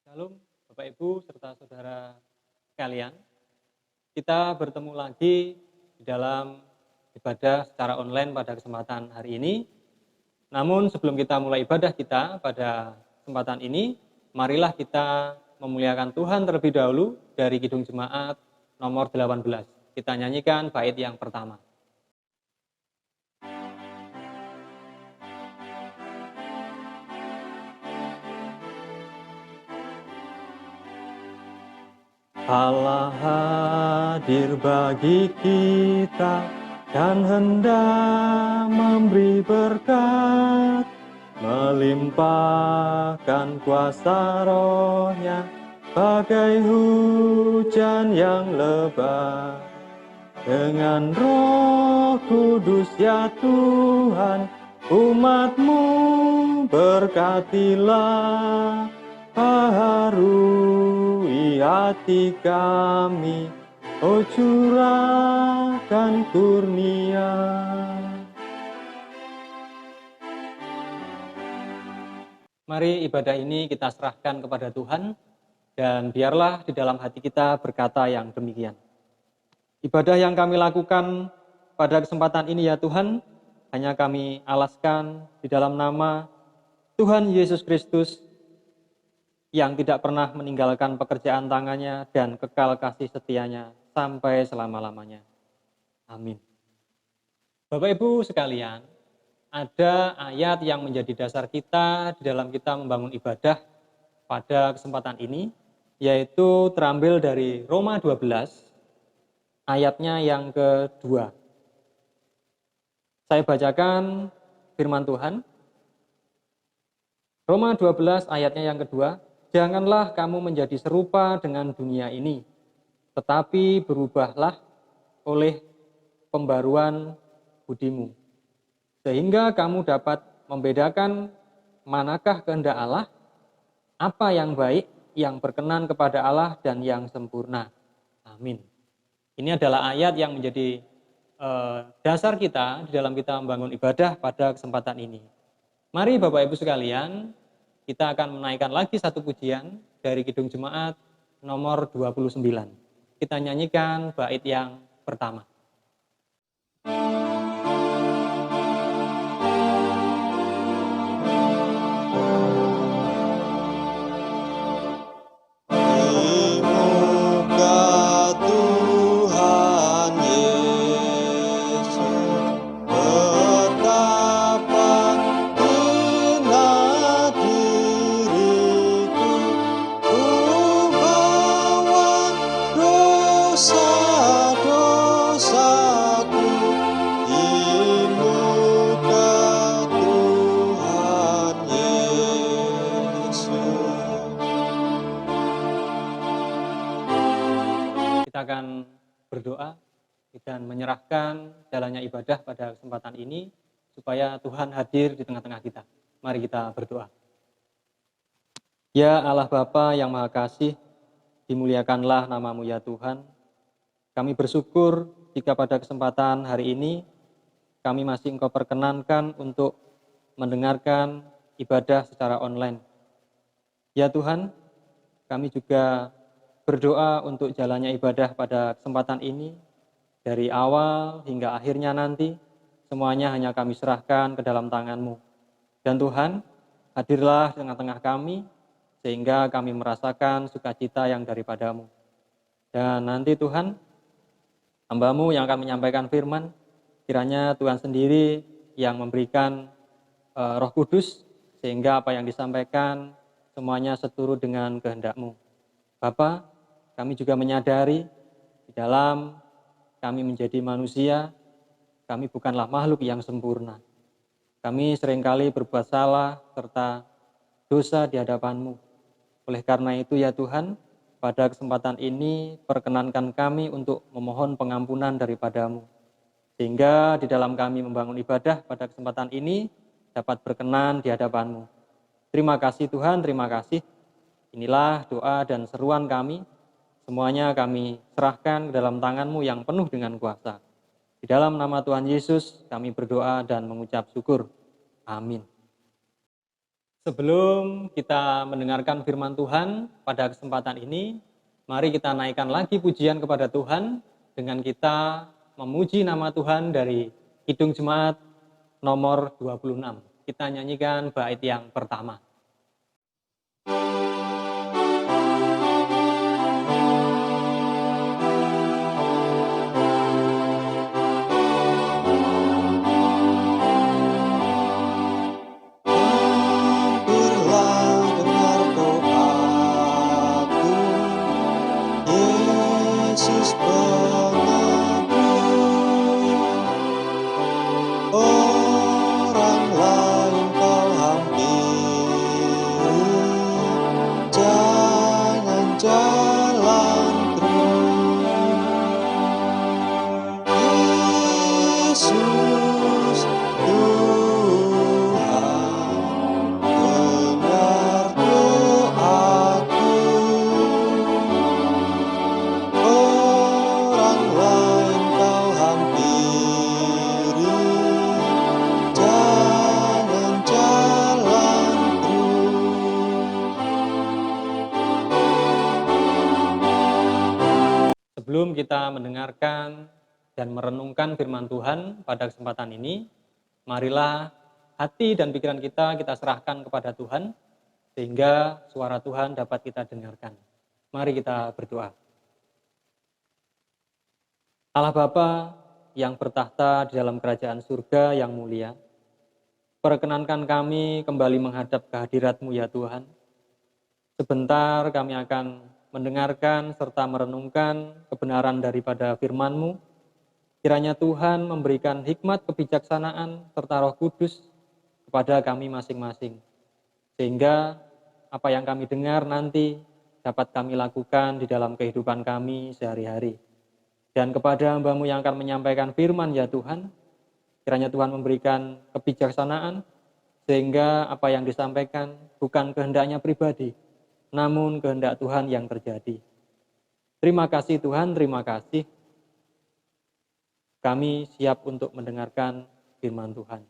Shalom, Bapak Ibu serta saudara sekalian. Kita bertemu lagi di dalam ibadah secara online pada kesempatan hari ini. Namun sebelum kita mulai ibadah kita pada kesempatan ini, marilah kita memuliakan Tuhan terlebih dahulu dari Kidung Jemaat nomor 18. Kita nyanyikan bait yang pertama. Allah hadir bagi kita dan hendak memberi berkat, melimpahkan kuasa Roh-Nya bagai hujan yang lebat. Dengan Roh Kudus ya Tuhan, umat-Mu berkatilah, baharui hati kami, oh curahkan kurnia. Mari ibadah ini kita serahkan kepada Tuhan, dan biarlah di dalam hati kita berkata yang demikian. Ibadah yang kami lakukan pada kesempatan ini ya Tuhan, hanya kami alaskan di dalam nama Tuhan Yesus Kristus yang tidak pernah meninggalkan pekerjaan tangannya dan kekal kasih setianya sampai selama-lamanya. Amin. Bapak Ibu sekalian, ada ayat yang menjadi dasar kita di dalam kita membangun ibadah pada kesempatan ini, yaitu terambil dari Roma 12, ayatnya yang kedua. Saya bacakan firman Tuhan. Roma 12 ayatnya yang kedua. Janganlah kamu menjadi serupa dengan dunia ini, tetapi berubahlah oleh pembaruan budimu, sehingga kamu dapat membedakan manakah kehendak Allah, apa yang baik, yang berkenan kepada Allah, dan yang sempurna. Amin. Ini adalah ayat yang menjadi dasar kita di dalam kita membangun ibadah pada kesempatan ini. Mari Bapak Ibu sekalian, kita akan menaikkan lagi satu pujian dari Kidung Jemaat nomor 29. Kita nyanyikan bait yang pertama. Kita akan berdoa dan menyerahkan jalannya ibadah pada kesempatan ini supaya Tuhan hadir di tengah-tengah kita. Mari kita berdoa. Ya Allah Bapa yang Maha Kasih, dimuliakanlah nama-Mu ya Tuhan. Kami bersyukur jika pada kesempatan hari ini kami masih Engkau perkenankan untuk mendengarkan ibadah secara online. Ya Tuhan, kami juga berdoa untuk jalannya ibadah pada kesempatan ini, dari awal hingga akhirnya nanti, semuanya hanya kami serahkan ke dalam tangan-Mu. Dan Tuhan, hadirlah di tengah-tengah kami, sehingga kami merasakan sukacita yang daripada-Mu. Dan nanti Tuhan, hamba-Mu yang akan menyampaikan firman, kiranya Tuhan sendiri yang memberikan Roh Kudus, sehingga apa yang disampaikan semuanya seturut dengan kehendak-Mu. Bapa, kami juga menyadari di dalam kami menjadi manusia, kami bukanlah makhluk yang sempurna. Kami seringkali berbuat salah serta dosa di hadapan-Mu. Oleh karena itu ya Tuhan, pada kesempatan ini perkenankan kami untuk memohon pengampunan daripada-Mu. Sehingga di dalam kami membangun ibadah pada kesempatan ini dapat berkenan di hadapan-Mu. Terima kasih Tuhan, terima kasih. Inilah doa dan seruan kami. Semuanya kami serahkan ke dalam tangan-Mu yang penuh dengan kuasa. Di dalam nama Tuhan Yesus kami berdoa dan mengucap syukur. Amin. Sebelum kita mendengarkan firman Tuhan pada kesempatan ini, mari kita naikkan lagi pujian kepada Tuhan dengan kita memuji nama Tuhan dari Kidung Jemaat nomor 26. Kita nyanyikan bait yang pertama. Sebelum kita mendengarkan dan merenungkan firman Tuhan pada kesempatan ini, marilah hati dan pikiran kita serahkan kepada Tuhan, sehingga suara Tuhan dapat kita dengarkan. Mari kita berdoa. Allah Bapa yang bertahta di dalam kerajaan surga yang mulia, perkenankan kami kembali menghadap kehadirat-Mu ya Tuhan. Sebentar kami akan mendengarkan serta merenungkan kebenaran daripada firman-Mu. Kiranya Tuhan memberikan hikmat kebijaksanaan serta Roh Kudus kepada kami masing-masing. Sehingga apa yang kami dengar nanti dapat kami lakukan di dalam kehidupan kami sehari-hari. Dan kepada hamba-Mu yang akan menyampaikan firman ya Tuhan, kiranya Tuhan memberikan kebijaksanaan sehingga apa yang disampaikan bukan kehendaknya pribadi, namun kehendak Tuhan yang terjadi. Terima kasih Tuhan, terima kasih. Kami siap untuk mendengarkan firman Tuhan.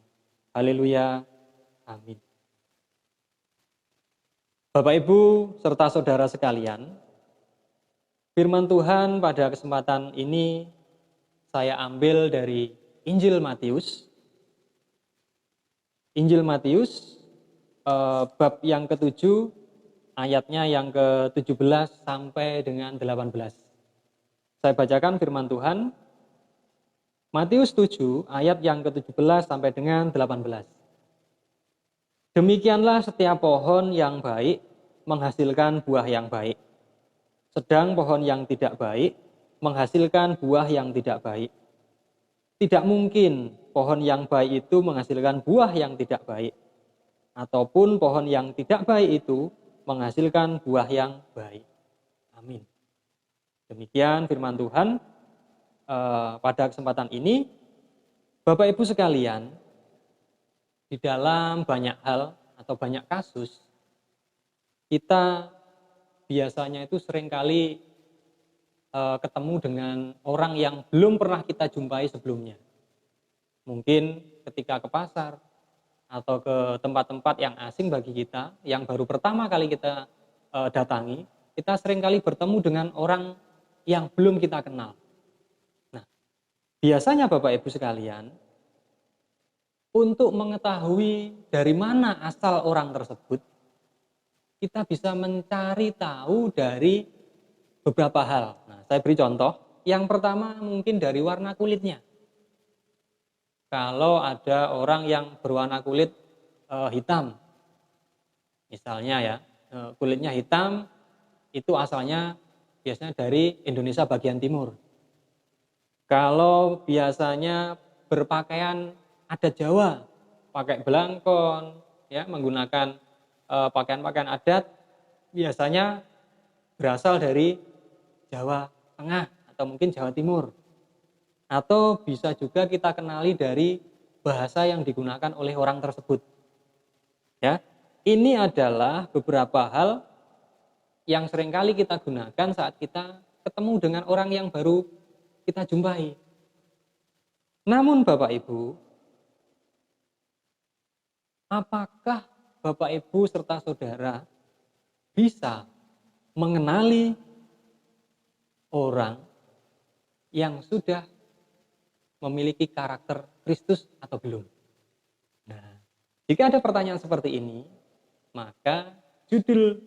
Haleluya, amin. Bapak, Ibu, serta saudara sekalian, firman Tuhan pada kesempatan ini saya ambil dari Injil Matius. Injil Matius, bab yang ke-7, ayatnya yang ke-17 sampai dengan 18. Saya bacakan firman Tuhan. Matius 7 ayat yang ke-17 sampai dengan 18. Demikianlah setiap pohon yang baik menghasilkan buah yang baik. Sedang pohon yang tidak baik menghasilkan buah yang tidak baik. Tidak mungkin pohon yang baik itu menghasilkan buah yang tidak baik. Ataupun pohon yang tidak baik itu menghasilkan buah yang baik. Amin. Demikian firman Tuhan pada kesempatan ini. Bapak Ibu sekalian, di dalam banyak hal atau banyak kasus, kita biasanya itu seringkali ketemu dengan orang yang belum pernah kita jumpai sebelumnya. Mungkin ketika ke pasar, atau ke tempat-tempat yang asing bagi kita, yang baru pertama kali kita datangi, kita seringkali bertemu dengan orang yang belum kita kenal. Nah, biasanya Bapak Ibu sekalian, untuk mengetahui dari mana asal orang tersebut, kita bisa mencari tahu dari beberapa hal. Nah, saya beri contoh. Yang pertama mungkin dari warna kulitnya. Kalau ada orang yang berwarna kulit hitam, misalnya ya, kulitnya hitam, itu asalnya biasanya dari Indonesia bagian timur. Kalau biasanya berpakaian adat Jawa, pakai belangkon, ya, menggunakan pakaian-pakaian adat, biasanya berasal dari Jawa Tengah atau mungkin Jawa Timur. Atau bisa juga kita kenali dari bahasa yang digunakan oleh orang tersebut. Ya, ini adalah beberapa hal yang seringkali kita gunakan saat kita ketemu dengan orang yang baru kita jumpai. Namun Bapak Ibu, apakah Bapak Ibu serta saudara bisa mengenali orang yang sudah memiliki karakter Kristus atau belum? Nah, jika ada pertanyaan seperti ini, maka judul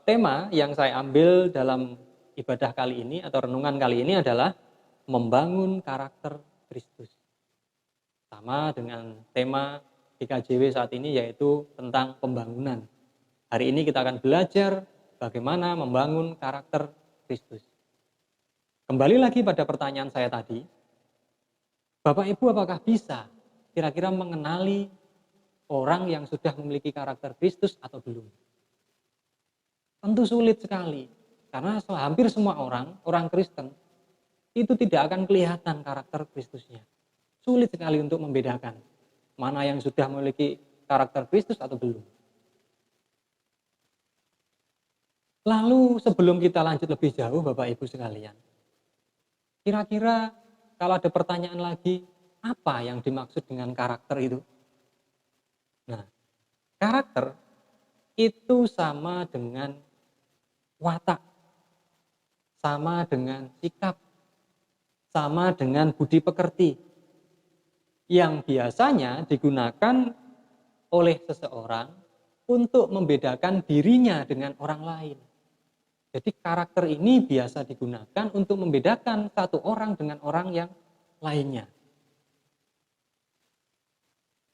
tema yang saya ambil dalam ibadah kali ini atau renungan kali ini adalah membangun karakter Kristus. Sama dengan tema GKJW saat ini, yaitu tentang pembangunan. Hari ini kita akan belajar bagaimana membangun karakter Kristus. Kembali lagi pada pertanyaan saya tadi, Bapak Ibu apakah bisa kira-kira mengenali orang yang sudah memiliki karakter Kristus atau belum? Tentu sulit sekali, karena hampir semua orang Kristen, itu tidak akan kelihatan karakter Kristusnya. Sulit sekali untuk membedakan mana yang sudah memiliki karakter Kristus atau belum. Lalu sebelum kita lanjut lebih jauh Bapak Ibu sekalian, kira-kira kalau ada pertanyaan lagi, apa yang dimaksud dengan karakter itu? Nah, karakter itu sama dengan watak, sama dengan sikap, sama dengan budi pekerti, yang biasanya digunakan oleh seseorang untuk membedakan dirinya dengan orang lain. Jadi karakter ini biasa digunakan untuk membedakan satu orang dengan orang yang lainnya.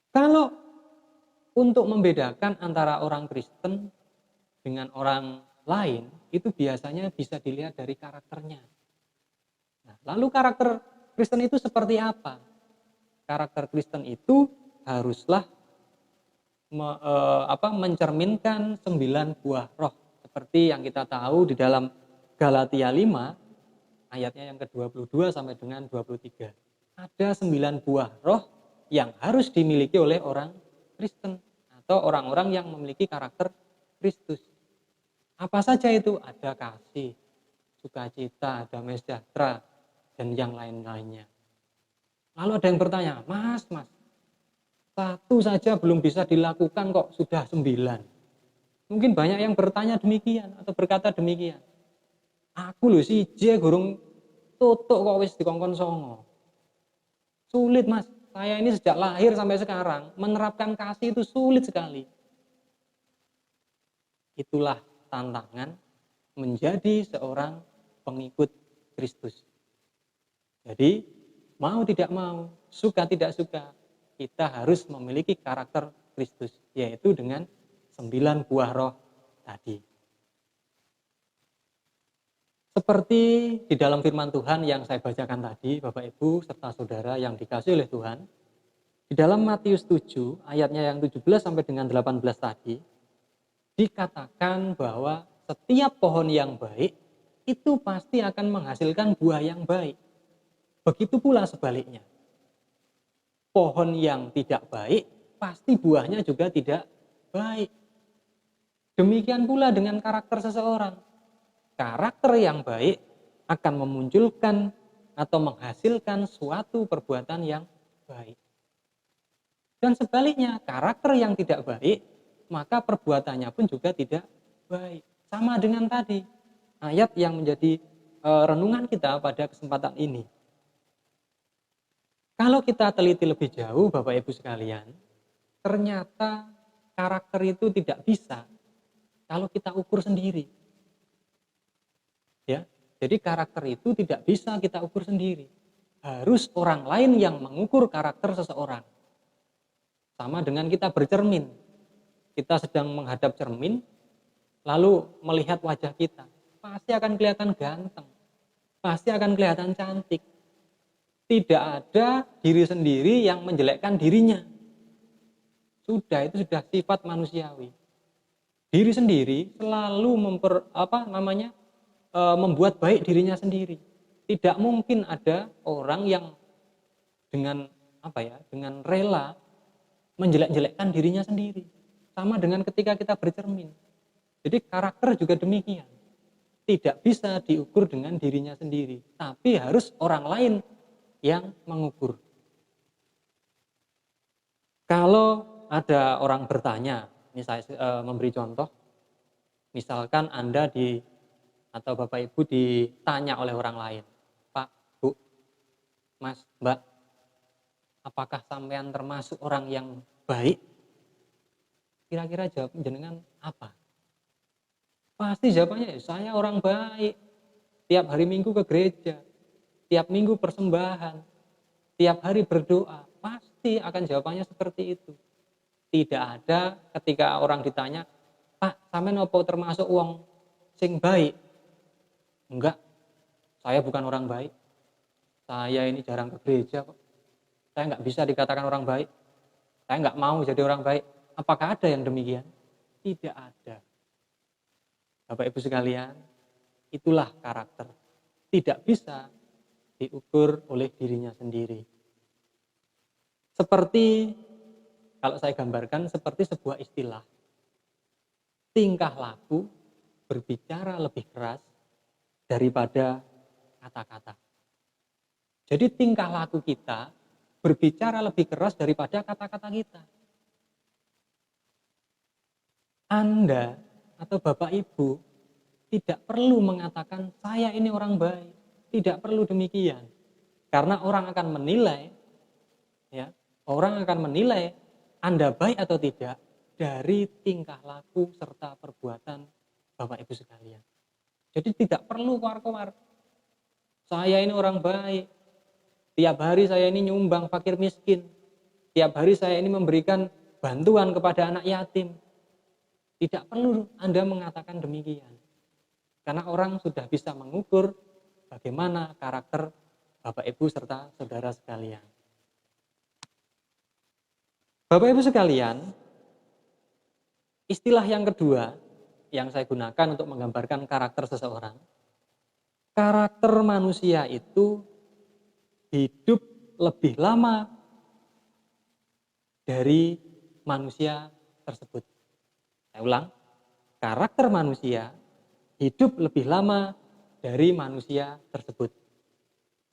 Kalau untuk membedakan antara orang Kristen dengan orang lain, itu biasanya bisa dilihat dari karakternya. Nah, lalu karakter Kristen itu seperti apa? Karakter Kristen itu haruslah mencerminkan 9 buah roh. Seperti yang kita tahu di dalam Galatia 5, ayatnya yang ke-22 sampai dengan 23. Ada 9 buah roh yang harus dimiliki oleh orang Kristen atau orang-orang yang memiliki karakter Kristus. Apa saja itu? Ada kasih, sukacita, damai sejahtera, dan yang lain-lainnya. Lalu ada yang bertanya, Mas, satu saja belum bisa dilakukan kok sudah 9. Mungkin banyak yang bertanya demikian atau berkata demikian. Aku lho siji gurung tutuk kok wis dikongkon 9. Sulit Mas, saya ini sejak lahir sampai sekarang menerapkan kasih itu sulit sekali. Itulah tantangan menjadi seorang pengikut Kristus. Jadi mau tidak mau, suka tidak suka, kita harus memiliki karakter Kristus, yaitu dengan 9 buah roh tadi. Seperti di dalam firman Tuhan yang saya bacakan tadi, Bapak Ibu serta saudara yang dikasihi oleh Tuhan, di dalam Matius 7 ayatnya yang 17 sampai dengan 18 tadi, dikatakan bahwa setiap pohon yang baik itu pasti akan menghasilkan buah yang baik. Begitu pula sebaliknya. Pohon yang tidak baik pasti buahnya juga tidak baik. Demikian pula dengan karakter seseorang. Karakter yang baik akan memunculkan atau menghasilkan suatu perbuatan yang baik. Dan sebaliknya, karakter yang tidak baik, maka perbuatannya pun juga tidak baik. Sama dengan tadi, ayat yang menjadi renungan kita pada kesempatan ini. Kalau kita teliti lebih jauh, Bapak Ibu sekalian, ternyata karakter itu tidak bisa kalau kita ukur sendiri. Ya, jadi karakter itu tidak bisa kita ukur sendiri. Harus orang lain yang mengukur karakter seseorang. Sama dengan kita bercermin. Kita sedang menghadap cermin, lalu melihat wajah kita. Pasti akan kelihatan ganteng. Pasti akan kelihatan cantik. Tidak ada diri sendiri yang menjelekkan dirinya. Itu sudah sifat manusiawi. Diri sendiri selalu membuat baik dirinya sendiri. Tidak mungkin ada orang yang dengan rela menjelek-jelekkan dirinya sendiri. Sama dengan ketika kita bercermin. Jadi karakter juga demikian. Tidak bisa diukur dengan dirinya sendiri, tapi harus orang lain yang mengukur. Kalau ada orang bertanya, ini saya memberi contoh, misalkan Anda atau Bapak Ibu ditanya oleh orang lain, Pak, Bu, Mas, Mbak, apakah sampean termasuk orang yang baik? Kira-kira jawab jenengan apa? Pasti jawabannya, saya orang baik. Tiap hari Minggu ke gereja, tiap minggu persembahan, tiap hari berdoa. Pasti akan jawabannya seperti itu. Tidak ada ketika orang ditanya, Pak, sampean apa termasuk wong sing baik? Enggak, saya bukan orang baik. Saya ini jarang ke gereja kok. Saya nggak bisa dikatakan orang baik. Saya nggak mau jadi orang baik. Apakah ada yang demikian? Tidak ada. Bapak Ibu sekalian, itulah karakter. Tidak bisa diukur oleh dirinya sendiri. Seperti, kalau saya gambarkan, seperti sebuah istilah. Tingkah laku berbicara lebih keras daripada kata-kata. Jadi tingkah laku kita berbicara lebih keras daripada kata-kata kita. Anda atau Bapak Ibu tidak perlu mengatakan saya ini orang baik. Tidak perlu demikian. Karena orang akan menilai, ya, orang akan menilai Anda baik atau tidak dari tingkah laku serta perbuatan Bapak Ibu sekalian. Jadi tidak perlu keluar-keluar. Saya ini orang baik. Tiap hari saya ini nyumbang fakir miskin. Tiap hari saya ini memberikan bantuan kepada anak yatim. Tidak perlu Anda mengatakan demikian. Karena orang sudah bisa mengukur bagaimana karakter Bapak Ibu serta saudara sekalian. Bapak Ibu sekalian, istilah yang kedua yang saya gunakan untuk menggambarkan karakter seseorang. Karakter manusia itu hidup lebih lama dari manusia tersebut. Saya ulang, karakter manusia hidup lebih lama dari manusia tersebut.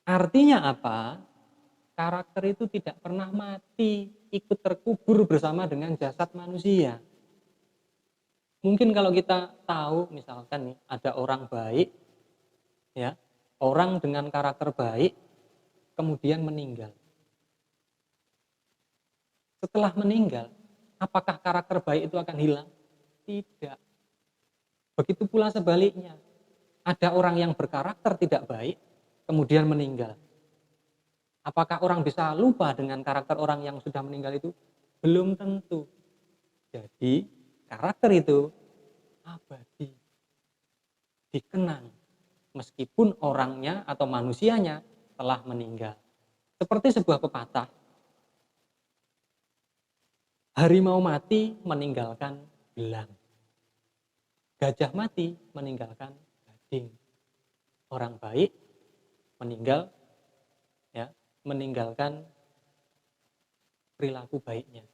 Artinya apa? Karakter itu tidak pernah mati, ikut terkubur bersama dengan jasad manusia. Mungkin kalau kita tahu, misalkan nih, ada orang baik, ya, orang dengan karakter baik, kemudian meninggal. Setelah meninggal, apakah karakter baik itu akan hilang? Tidak. Begitu pula sebaliknya. Ada orang yang berkarakter tidak baik, kemudian meninggal. Apakah orang bisa lupa dengan karakter orang yang sudah meninggal itu? Belum tentu. Jadi, karakter itu abadi. Dikenang. Meskipun orangnya atau manusianya telah meninggal. Seperti sebuah pepatah. Harimau mati meninggalkan belang. Gajah mati meninggalkan gading. Orang baik meninggal, ya, meninggalkan perilaku baiknya.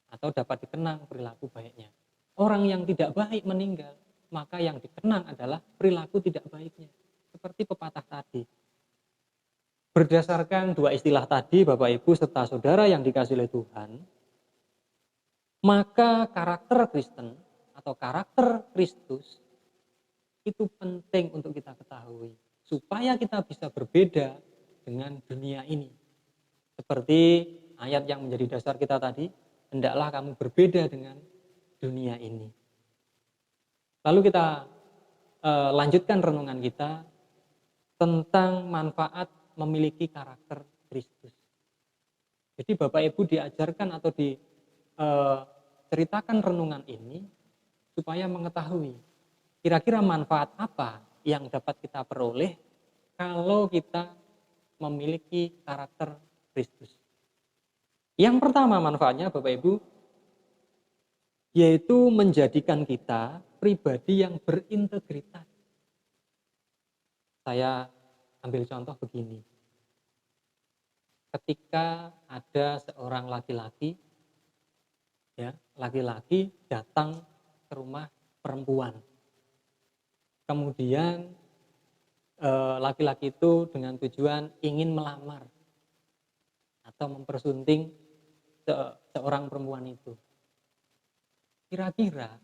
Atau dapat dikenang perilaku baiknya. Orang yang tidak baik meninggal, maka yang dikenang adalah perilaku tidak baiknya. Seperti pepatah tadi. Berdasarkan dua istilah tadi, Bapak Ibu serta saudara yang dikasihi oleh Tuhan, maka karakter Kristen atau karakter Kristus itu penting untuk kita ketahui supaya kita bisa berbeda dengan dunia ini. Seperti ayat yang menjadi dasar kita tadi, hendaklah kamu berbeda dengan dunia ini. Lalu kita lanjutkan renungan kita tentang manfaat memiliki karakter Kristus. Jadi Bapak Ibu diajarkan atau diceritakan renungan ini supaya mengetahui kira-kira manfaat apa yang dapat kita peroleh kalau kita memiliki karakter Kristus. Yang pertama manfaatnya Bapak Ibu, yaitu menjadikan kita pribadi yang berintegritas. Saya ambil contoh begini. Ketika ada seorang laki-laki, ya, laki-laki datang ke rumah perempuan. Kemudian laki-laki itu dengan tujuan ingin melamar atau mempersunting seorang perempuan itu. Kira-kira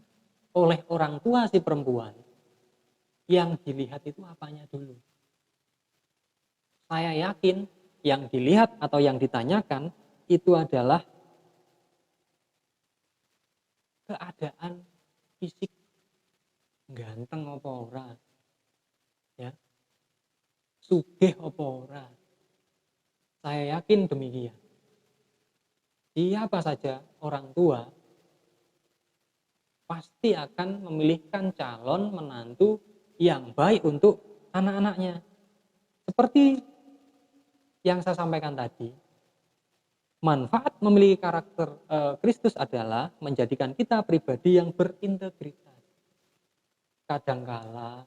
oleh orang tua si perempuan yang dilihat itu apanya dulu? Saya yakin yang dilihat atau yang ditanyakan itu adalah keadaan fisik, ganteng apa ora, ya, sugih apa ora. Saya yakin demikian. Siapa saja orang tua pasti akan memilihkan calon menantu yang baik untuk anak-anaknya. Seperti yang saya sampaikan tadi, manfaat memiliki karakter Kristus adalah menjadikan kita pribadi yang berintegritas. Kadangkala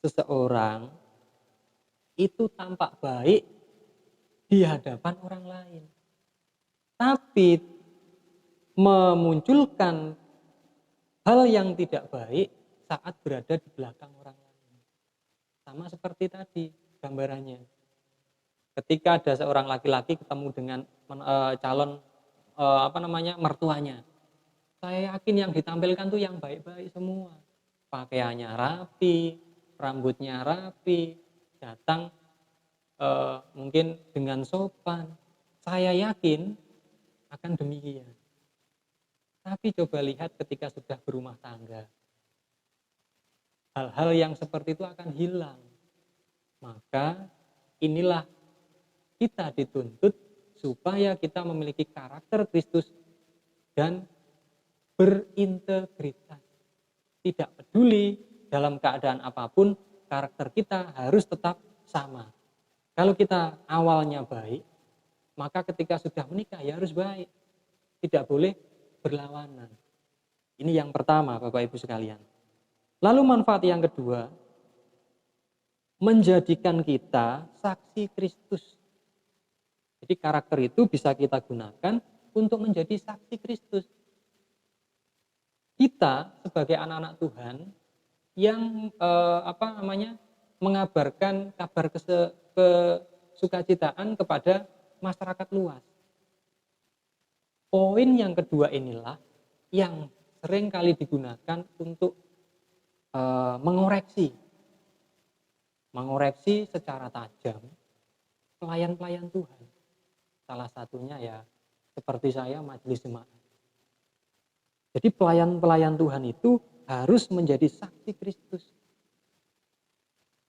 seseorang itu tampak baik di hadapan orang lain, tapi memunculkan hal yang tidak baik saat berada di belakang orang lain. Sama seperti tadi gambarannya. Ketika ada seorang laki-laki ketemu dengan calon mertuanya, saya yakin yang ditampilkan tuh yang baik-baik semua. Pakaiannya rapi, rambutnya rapi, datang mungkin dengan sopan. Saya yakin akan demikian. Tapi coba lihat ketika sudah berumah tangga, hal-hal yang seperti itu akan hilang. Maka inilah kita dituntut supaya kita memiliki karakter Kristus dan berintegritas. Tidak peduli dalam keadaan apapun, karakter kita harus tetap sama. Kalau kita awalnya baik, maka ketika sudah menikah ya harus baik. Tidak boleh berlawanan. Ini yang pertama, Bapak Ibu sekalian. Lalu manfaat yang kedua, menjadikan kita saksi Kristus. Jadi karakter itu bisa kita gunakan untuk menjadi saksi Kristus. Kita sebagai anak-anak Tuhan yang mengabarkan kabar kesukacitaan kepada masyarakat luas. Poin yang kedua inilah yang sering kali digunakan untuk mengoreksi secara tajam pelayan-pelayan Tuhan. Salah satunya ya seperti saya majelis jemaat. Jadi pelayan-pelayan Tuhan itu harus menjadi saksi Kristus.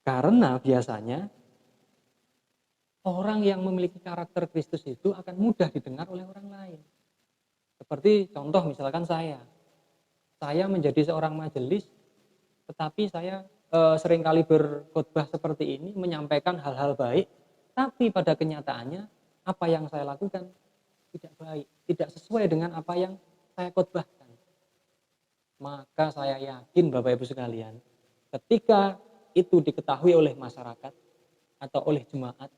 Karena biasanya orang yang memiliki karakter Kristus itu akan mudah didengar oleh orang lain. Seperti contoh misalkan saya menjadi seorang majelis, tetapi saya seringkali berkhotbah seperti ini, menyampaikan hal-hal baik, tapi pada kenyataannya apa yang saya lakukan tidak baik, tidak sesuai dengan apa yang saya khotbahkan. Maka saya yakin Bapak Ibu sekalian, ketika itu diketahui oleh masyarakat atau oleh jemaat,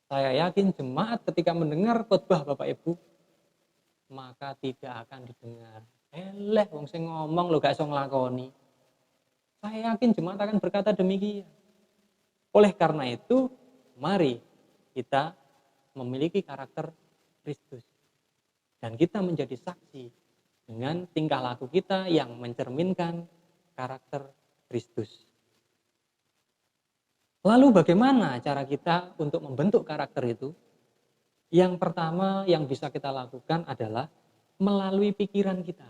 saya yakin jemaat ketika mendengar khotbah Bapak Ibu, maka tidak akan didengar. Wong sing ngomong lo gak iso nglakoni. Saya yakin jemaat akan berkata demikian. Oleh karena itu, mari kita memiliki karakter Kristus. Dan kita menjadi saksi dengan tingkah laku kita yang mencerminkan karakter Kristus. Lalu bagaimana cara kita untuk membentuk karakter itu? Yang pertama yang bisa kita lakukan adalah melalui pikiran kita,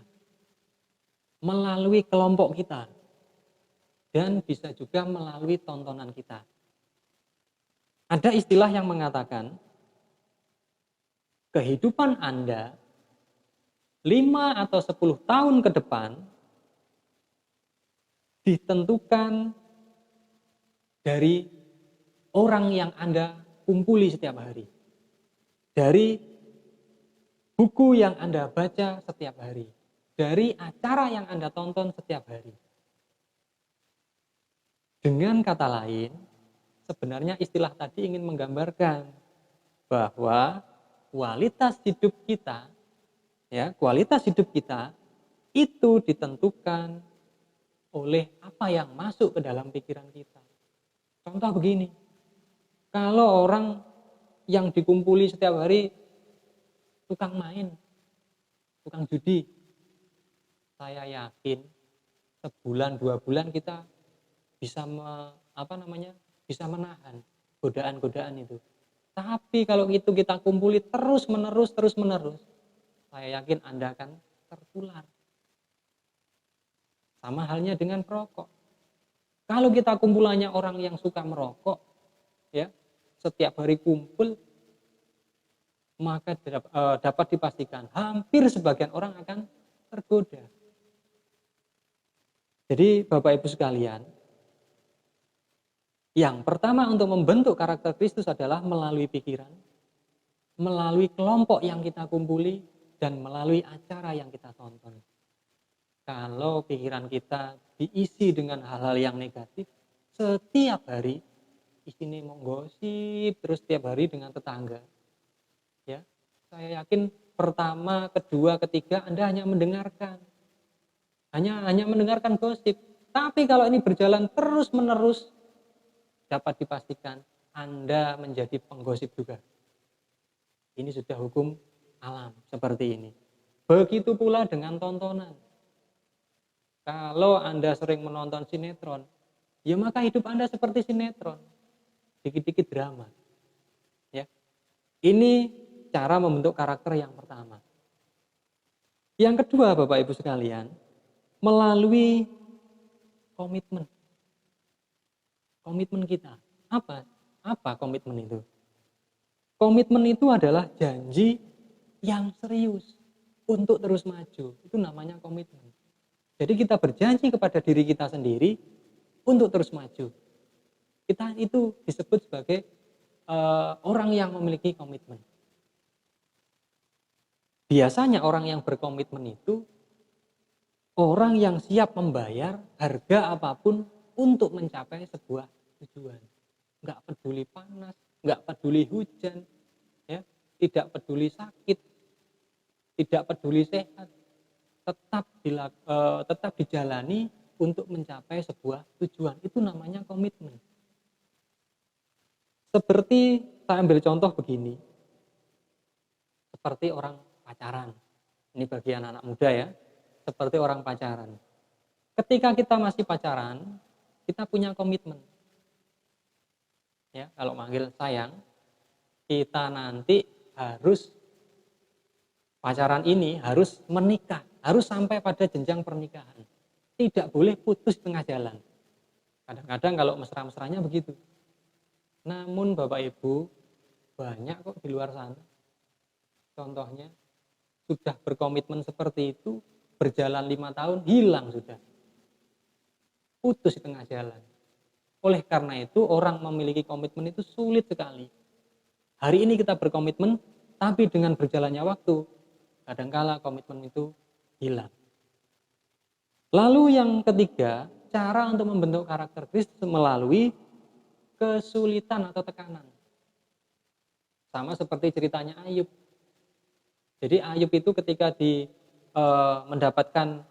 melalui kelompok kita, dan bisa juga melalui tontonan kita. Ada istilah yang mengatakan, kehidupan Anda 5 atau 10 tahun ke depan ditentukan dari orang yang Anda kumpuli setiap hari. Dari buku yang Anda baca setiap hari. Dari acara yang Anda tonton setiap hari. Dengan kata lain, sebenarnya istilah tadi ingin menggambarkan bahwa kualitas hidup kita itu ditentukan oleh apa yang masuk ke dalam pikiran kita. Contoh begini, kalau orang yang dikumpuli setiap hari tukang main, tukang judi. Saya yakin sebulan 2 bulan kita bisa bisa menahan godaan-godaan itu. Tapi kalau itu kita kumpuli terus menerus, saya yakin Anda akan tertular. Sama halnya dengan perokok. Kalau kita kumpulannya orang yang suka merokok, ya, setiap hari kumpul, maka dapat dipastikan hampir sebagian orang akan tergoda. Jadi Bapak Ibu sekalian, yang pertama untuk membentuk karakter Kristus adalah melalui pikiran, melalui kelompok yang kita kumpuli, dan melalui acara yang kita tonton. Kalau pikiran kita diisi dengan hal-hal yang negatif, setiap hari isinya menggosip terus setiap hari dengan tetangga. Ya, saya yakin pertama, kedua, ketiga Anda hanya mendengarkan. Hanya mendengarkan gosip. Tapi kalau ini berjalan terus-menerus, dapat dipastikan Anda menjadi penggosip juga. Ini sudah hukum alam seperti ini. Begitu pula dengan tontonan. Kalau Anda sering menonton sinetron, ya maka hidup Anda seperti sinetron. Dikit-dikit drama. Ya. Ini cara membentuk karakter yang pertama. Yang kedua, Bapak Ibu sekalian, melalui komitmen. Komitmen kita. Apa komitmen itu? Komitmen itu adalah janji yang serius untuk terus maju. Itu namanya komitmen. Jadi kita berjanji kepada diri kita sendiri untuk terus maju. Kita itu disebut sebagai orang yang memiliki komitmen. Biasanya orang yang berkomitmen itu orang yang siap membayar harga apapun untuk mencapai sebuah tujuan. Enggak peduli panas, enggak peduli hujan, ya, tidak peduli sakit, tidak peduli sehat, tetap dijalani untuk mencapai sebuah tujuan. Itu namanya komitmen. Seperti saya ambil contoh begini. Seperti orang pacaran. Ini bagi anak-anak muda ya. Seperti orang pacaran. Ketika kita masih pacaran, kita punya komitmen. Ya, kalau manggil sayang, kita nanti harus pacaran ini harus menikah, harus sampai pada jenjang pernikahan. Tidak boleh putus tengah jalan. Kadang-kadang kalau mesra-mesranya begitu. Namun Bapak Ibu, banyak kok di luar sana. Contohnya, sudah berkomitmen seperti itu, berjalan 5 tahun, hilang sudah. Putus di tengah jalan. Oleh karena itu, orang memiliki komitmen itu sulit sekali. Hari ini kita berkomitmen, tapi dengan berjalannya waktu, kadangkala komitmen itu hilang. Lalu yang ketiga, cara untuk membentuk karakter Kristus melalui kesulitan atau tekanan. Sama seperti ceritanya Ayub. Jadi Ayub itu ketika mendapatkan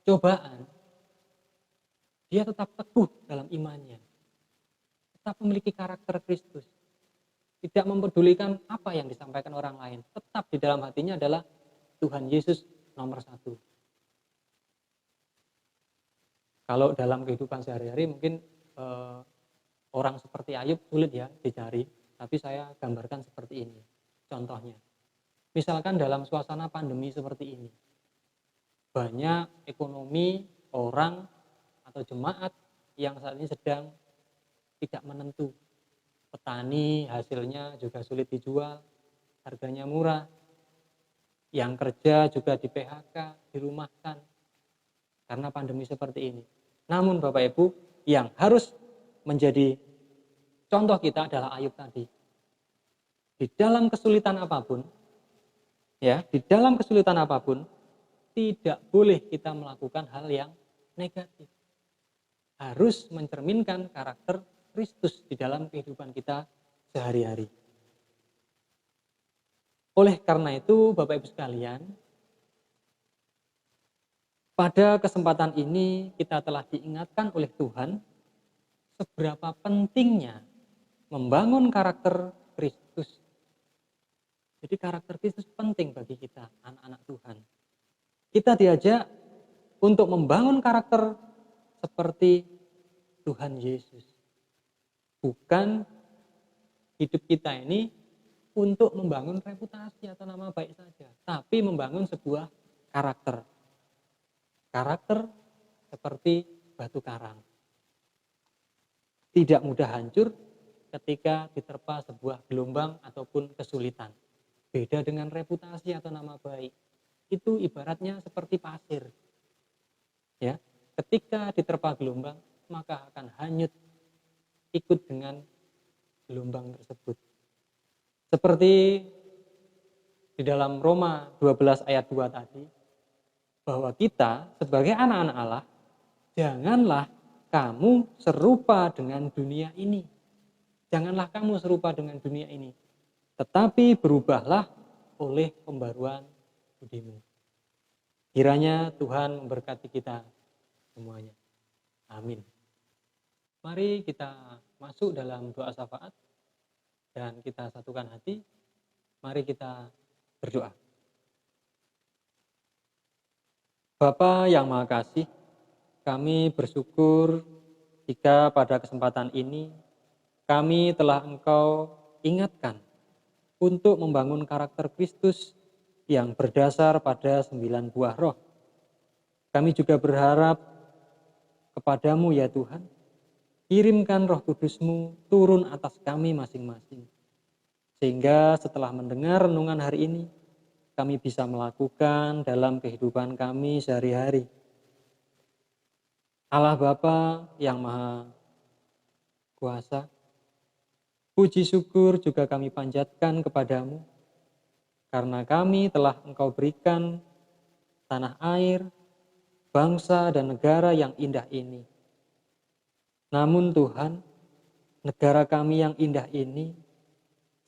cobaan, dia tetap teguh dalam imannya. Tetap memiliki karakter Kristus. Tidak mempedulikan apa yang disampaikan orang lain. Tetap di dalam hatinya adalah Tuhan Yesus nomor 1. Kalau dalam kehidupan sehari-hari mungkin orang seperti Ayub sulit ya dicari. Tapi saya gambarkan seperti ini. Contohnya. Misalkan dalam suasana pandemi seperti ini. Banyak ekonomi orang atau jemaat yang saat ini sedang tidak menentu. Petani hasilnya juga sulit dijual, harganya murah. Yang kerja juga di PHK, dirumahkan karena pandemi seperti ini. Namun Bapak Ibu, yang harus menjadi contoh kita adalah Ayub tadi. Di dalam kesulitan apapun, tidak boleh kita melakukan hal yang negatif. Harus mencerminkan karakter Kristus di dalam kehidupan kita sehari-hari. Oleh karena itu, Bapak Ibu sekalian, pada kesempatan ini kita telah diingatkan oleh Tuhan seberapa pentingnya membangun karakter Kristus Jadi karakter Kristus penting bagi kita, anak-anak Tuhan. Kita diajak untuk membangun karakter seperti Tuhan Yesus. Bukan hidup kita ini untuk membangun reputasi atau nama baik saja, tapi membangun sebuah karakter. Karakter seperti batu karang. Tidak mudah hancur ketika diterpa sebuah gelombang ataupun kesulitan. Beda dengan reputasi atau nama baik. Itu ibaratnya seperti pasir. Ya, ketika diterpa gelombang, maka akan hanyut ikut dengan gelombang tersebut. Seperti di dalam Roma 12 ayat 2 tadi, bahwa kita sebagai anak-anak Allah, janganlah kamu serupa dengan dunia ini. Janganlah kamu serupa dengan dunia ini. Tetapi berubahlah oleh pembaruan budimu. Kiranya Tuhan memberkati kita semuanya. Amin. Mari kita masuk dalam doa syafaat dan kita satukan hati. Mari kita berdoa. Bapa yang Maha Kasih, kami bersyukur jika pada kesempatan ini kami telah Engkau ingatkan untuk membangun karakter Kristus yang berdasar pada 9 buah roh. Kami juga berharap kepadamu ya Tuhan, kirimkan Roh Kudus-Mu turun atas kami masing-masing. Sehingga setelah mendengar renungan hari ini, kami bisa melakukan dalam kehidupan kami sehari-hari. Allah Bapa yang Maha Kuasa, puji syukur juga kami panjatkan kepadamu, karena kami telah Engkau berikan tanah air, bangsa dan negara yang indah ini. Namun Tuhan, negara kami yang indah ini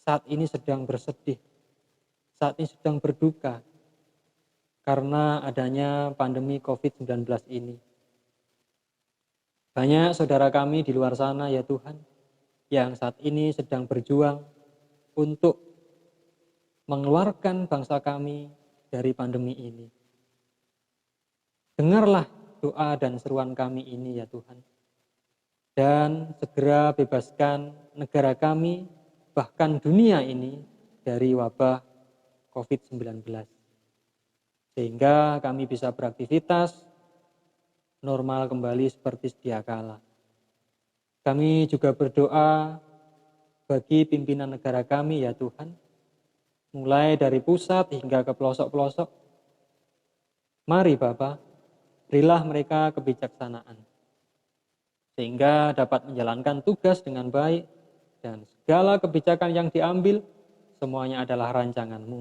saat ini sedang bersedih, saat ini sedang berduka, karena adanya pandemi COVID-19 ini. Banyak saudara kami di luar sana ya Tuhan, yang saat ini sedang berjuang untuk mengeluarkan bangsa kami dari pandemi ini. Dengarlah doa dan seruan kami ini ya Tuhan. Dan segera bebaskan negara kami, bahkan dunia ini dari wabah COVID-19. Sehingga kami bisa beraktivitas normal kembali seperti sedia kala. Kami juga berdoa bagi pimpinan negara kami ya Tuhan, mulai dari pusat hingga ke pelosok-pelosok. Mari Bapa, berilah mereka kebijaksanaan, sehingga dapat menjalankan tugas dengan baik, dan segala kebijakan yang diambil, semuanya adalah rancangan-Mu.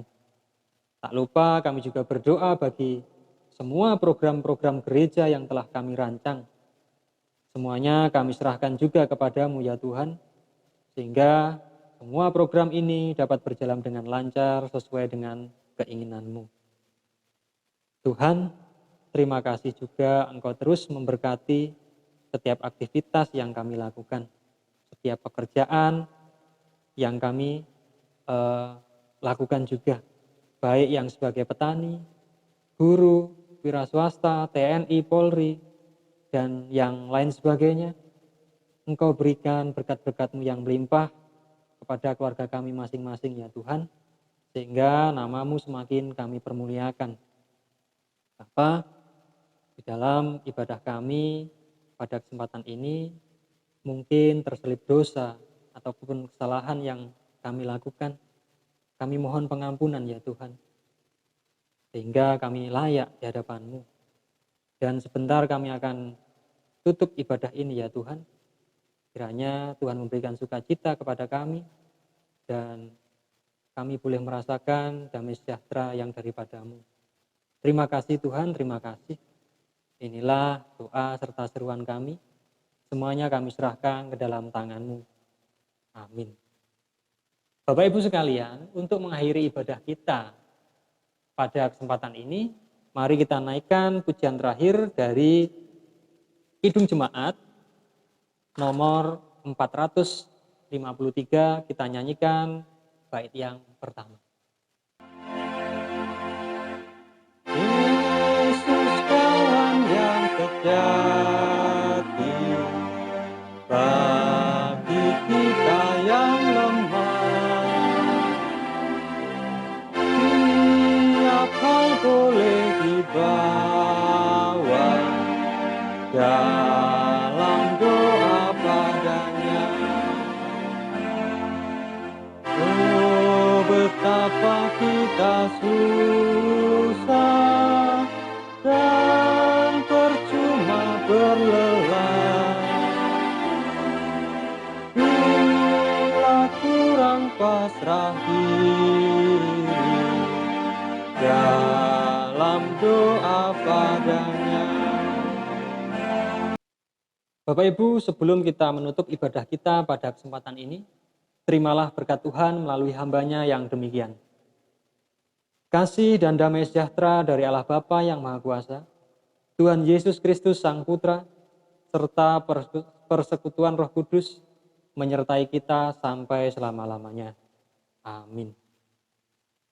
Tak lupa kami juga berdoa bagi semua program-program gereja yang telah kami rancang. Semuanya kami serahkan juga kepadamu ya Tuhan, sehingga semua program ini dapat berjalan dengan lancar sesuai dengan keinginan-Mu. Tuhan, terima kasih juga Engkau terus memberkati setiap aktivitas yang kami lakukan, setiap pekerjaan yang kami lakukan juga, baik yang sebagai petani, guru, wira swasta, TNI, Polri, dan yang lain sebagainya. Engkau berikan berkat-berkat-Mu yang melimpah kepada keluarga kami masing-masing ya Tuhan, sehingga nama-Mu semakin kami permuliakan. Bapa, di dalam ibadah kami pada kesempatan ini mungkin terselip dosa ataupun kesalahan yang kami lakukan. Kami mohon pengampunan ya Tuhan, sehingga kami layak di hadapan-Mu. Dan sebentar kami akan tutup ibadah ini ya Tuhan. Kiranya Tuhan memberikan sukacita kepada kami, dan kami boleh merasakan damai sejahtera yang daripada-Mu. Terima kasih Tuhan, terima kasih. Inilah doa serta seruan kami. Semuanya kami serahkan ke dalam tangan-Mu. Amin. Bapak Ibu sekalian, untuk mengakhiri ibadah kita pada kesempatan ini, mari kita naikkan pujian terakhir dari Kidung Jemaat nomor 453, kita nyanyikan bait yang pertama. sejati bagi kita yang lemah. Tiap hal boleh dibawa dalam doa padanya. Oh, betapa kita susah dan percuma berlelah bila kurang pasrah diri dalam doa padanya. Bapak Ibu, sebelum kita menutup ibadah kita pada kesempatan ini, terimalah berkat Tuhan melalui hambanya yang demikian. Kasih dan damai sejahtera dari Allah Bapa yang Maha Kuasa, Tuhan Yesus Kristus Sang Putra, serta persekutuan Roh Kudus menyertai kita sampai selama-lamanya. Amin.